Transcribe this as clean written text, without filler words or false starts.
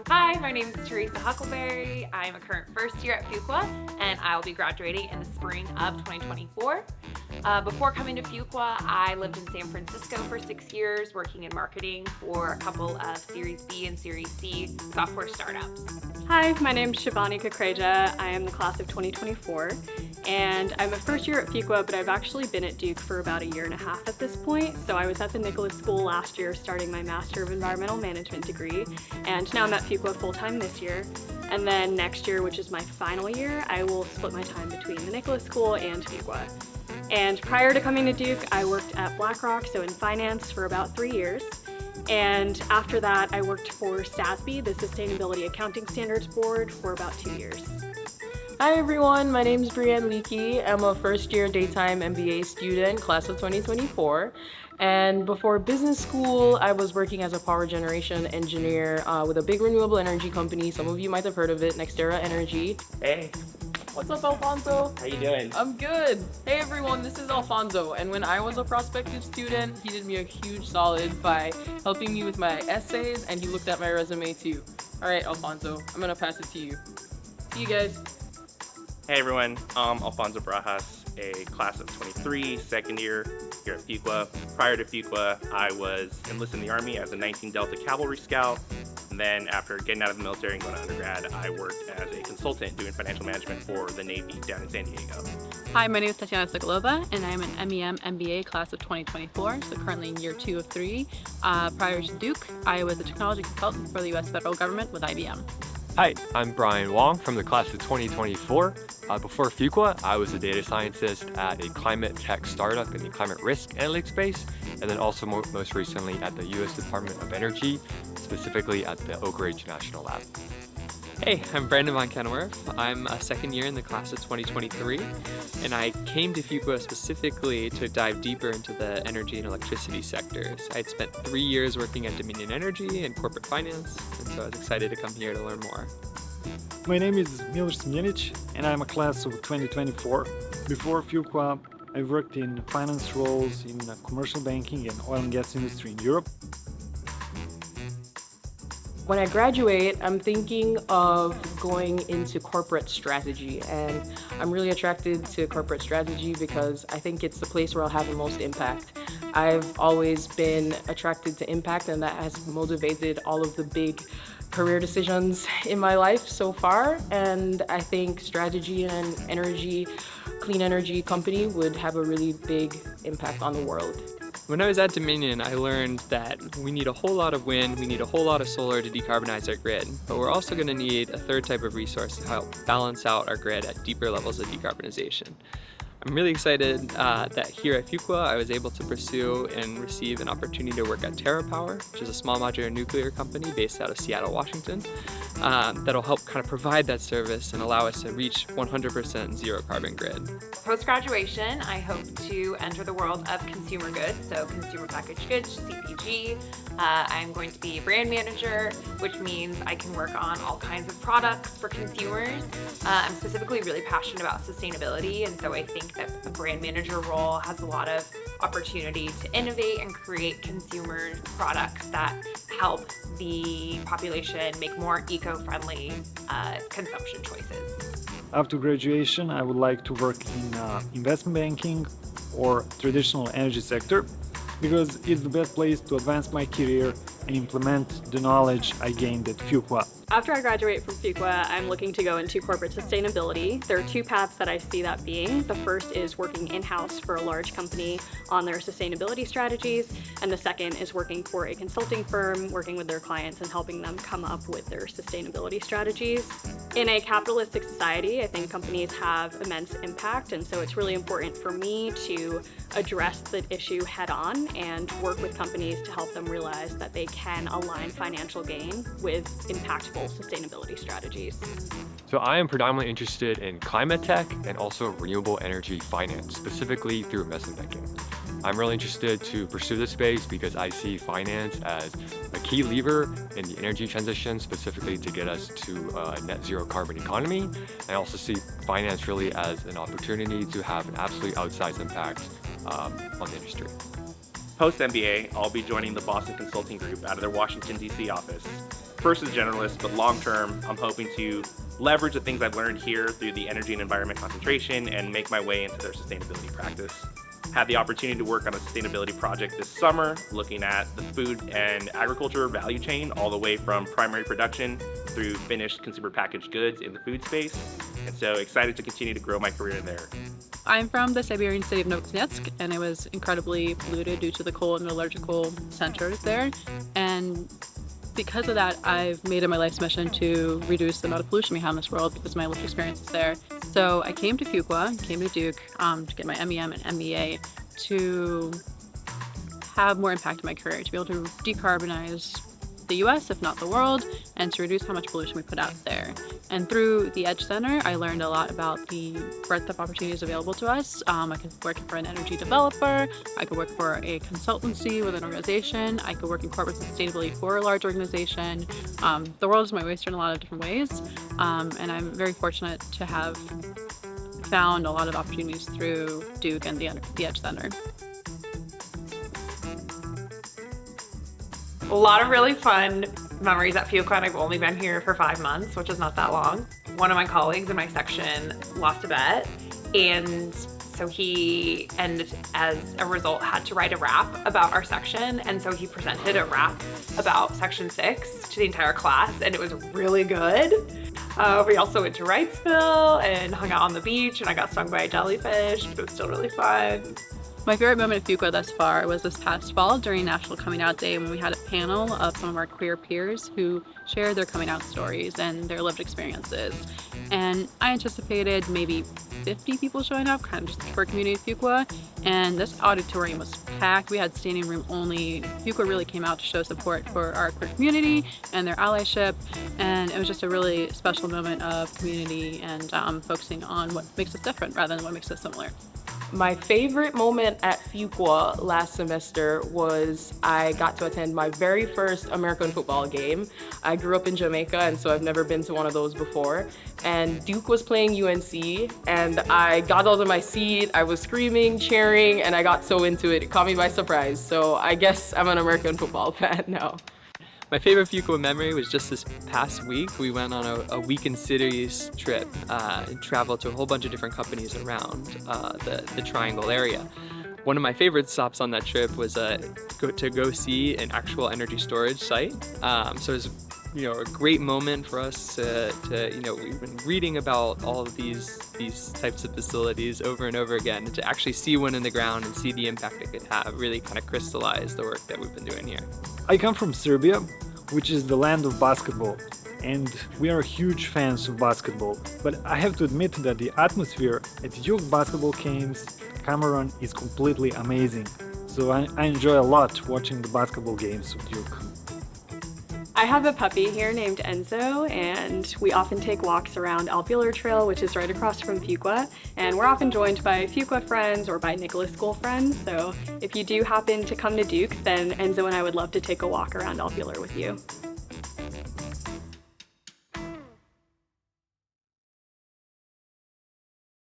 Hi, my name is Teresa Huckleberry. I'm a current first year at Fuqua, and I'll be graduating in the spring of 2024. Before coming to Fuqua, I lived in San Francisco for 6 years, working in marketing for a couple of Series B and Series C software startups. Hi, my name is Shivani Kukreja. I am the class of 2024, and I'm a first year at Fuqua, but I've actually been at Duke for about a year and a half at this point. So I was at the Nicholas School last year starting my Master of Environmental Management degree, and now I'm at Fuqua full-time this year. And then next year, which is my final year, I will split my time between the Nicholas School and Fuqua. And prior to coming to Duke, I worked at BlackRock, so in finance, for about 3 years. And after that, I worked for SASB, the Sustainability Accounting Standards Board, for about 2 years. Hi everyone, my name is Brianne Leakey. I'm a first year daytime MBA student, class of 2024. And before business school, I was working as a power generation engineer with a big renewable energy company. Some of you might have heard of it, NextEra Energy. Hey, What's up, Alfonso? how you doing? I'm good. Hey everyone, this is Alfonso. And when I was a prospective student, he did me a huge solid by helping me with my essays, and he looked at my resume too. All right, Alfonso, I'm gonna pass it to you. See you guys. Hey everyone, I'm Alfonso Barajas, a class of 23, second year here at Fuqua. Prior to Fuqua, I was enlisted in the Army as a 19 Delta Cavalry Scout. And then after getting out of the military and going to undergrad, I worked as a consultant doing financial management for the Navy down in San Diego. Hi, my name is Tatiana Sokolova, and I'm an MEM MBA class of 2024, so currently in year 2 of 3. Prior to Duke, I was a technology consultant for the U.S. federal government with IBM. Hi, I'm Brian Wong from the class of 2024. Before Fuqua, I was a data scientist at a climate tech startup in the climate risk analytics space, and then also most recently at the U.S. Department of Energy, specifically at the Oak Ridge National Lab. Hey, I'm Brandon Von Kenworth. I'm a second year in the class of 2023, and I came to Fuqua specifically to dive deeper into the energy and electricity sectors. I'd spent 3 years working at Dominion Energy and corporate finance, and so I was excited to come here to learn more. My name is Miloš Smiljanić, and I'm a class of 2024. Before Fuqua, I worked in finance roles in commercial banking and oil and gas industry in Europe. When I graduate, I'm thinking of going into corporate strategy, and I'm really attracted to corporate strategy because I think it's the place where I'll have the most impact. I've always been attracted to impact, and that has motivated all of the big career decisions in my life so far, and I think strategy and clean energy company would have a really big impact on the world. When I was at Dominion, I learned that we need a whole lot of wind, we need a whole lot of solar to decarbonize our grid, but we're also going to need a third type of resource to help balance out our grid at deeper levels of decarbonization. I'm really excited that here at Fuqua I was able to pursue and receive an opportunity to work at TerraPower, which is a small modular nuclear company based out of Seattle, Washington, that'll help kind of provide that service and allow us to reach 100% zero carbon grid. Post-graduation, I hope to enter the world of consumer goods, so consumer packaged goods, CPG. I'm going to be a brand manager, which means I can work on all kinds of products for consumers. I'm specifically really passionate about sustainability, and so I think that a brand manager role has a lot of opportunity to innovate and create consumer products that help the population make more eco-friendly consumption choices. After graduation, I would like to work in investment banking or traditional energy sector because it's the best place to advance my career and implement the knowledge I gained at Fuqua. After I graduate from Fuqua, I'm looking to go into corporate sustainability. There are 2 paths that I see that being. The first is working in-house for a large company on their sustainability strategies, and the second is working for a consulting firm, working with their clients and helping them come up with their sustainability strategies. In a capitalistic society, I think companies have immense impact, and so it's really important for me to address the issue head-on and work with companies to help them realize that they can align financial gain with impactful sustainability strategies. So I am predominantly interested in climate tech and also renewable energy finance, specifically through investment banking. I'm really interested to pursue this space because I see finance as a key lever in the energy transition, specifically to get us to a net zero carbon economy. I also see finance really as an opportunity to have an absolutely outsized impact on the industry. Post-MBA, I'll be joining the Boston Consulting Group out of their Washington, D.C. office. first as a generalist, but long term, I'm hoping to leverage the things I've learned here through the energy and environment concentration and make my way into their sustainability practice. Had the opportunity to work on a sustainability project this summer, looking at the food and agriculture value chain all the way from primary production through finished consumer packaged goods in the food space. And so excited to continue to grow my career there. I'm from the Siberian city of Novosibirsk, and it was incredibly polluted due to the coal and metallurgical centers there. And because of that, I've made it my life's mission to reduce the amount of pollution we have in this world because of my lived experiences there. So I came to Fuqua, came to Duke to get my MEM and MBA to have more impact in my career, to be able to decarbonize the US, if not the world, and to reduce how much pollution we put out there. And through the Edge Center, I learned a lot about the breadth of opportunities available to us. I could work for an energy developer, I could work for a consultancy with an organization, I could work in corporate sustainability for a large organization. The world is my oyster in a lot of different ways, and I'm very fortunate to have found a lot of opportunities through Duke and the Edge Center. A lot of really fun memories at Fuqua, and I've only been here for 5 months, which is not that long. One of my colleagues in my section lost a bet, and so he, and as a result, had to write a rap about our section, and so he presented a rap about Section 6 to the entire class, and it was really good. We also went to Wrightsville and hung out on the beach, and I got stung by a jellyfish, but it was still really fun. My favorite moment at Fuqua thus far was this past fall during National Coming Out Day when we had a panel of some of our queer peers who shared their coming out stories and their lived experiences. And I anticipated maybe 50 people showing up, kind of just for community of Fuqua, and this auditorium was packed. We had standing room only. Fuqua really came out to show support for our queer community and their allyship, and it was just a really special moment of community and focusing on what makes us different rather than what makes us similar. My favorite moment at Fuqua last semester was I got to attend my very first American football game. I grew up in Jamaica, and so I've never been to one of those before. And Duke was playing UNC, and I got out of my seat, I was screaming, cheering, and I got so into it. It caught me by surprise. So I guess I'm an American football fan now. My favorite Fuqua memory was just this past week. We went on a week in cities trip and traveled to a whole bunch of different companies around the Triangle area. One of my favorite stops on that trip was to go see an actual energy storage site. So it was a great moment for us to we've been reading about all of these types of facilities over and over again, and to actually see one in the ground and see the impact it could have really kind of crystallized the work that we've been doing here. I come from Serbia, which is the land of basketball, and we are huge fans of basketball. But I have to admit that the atmosphere at Duke basketball games, Cameron, is completely amazing. So I enjoy a lot watching the basketball games of Duke. I have a puppy here named Enzo, and we often take walks around Alveolar Trail, which is right across from Fuqua, and we're often joined by Fuqua friends or by Nicholas School friends. So if you do happen to come to Duke, then Enzo and I would love to take a walk around Alveolar with you.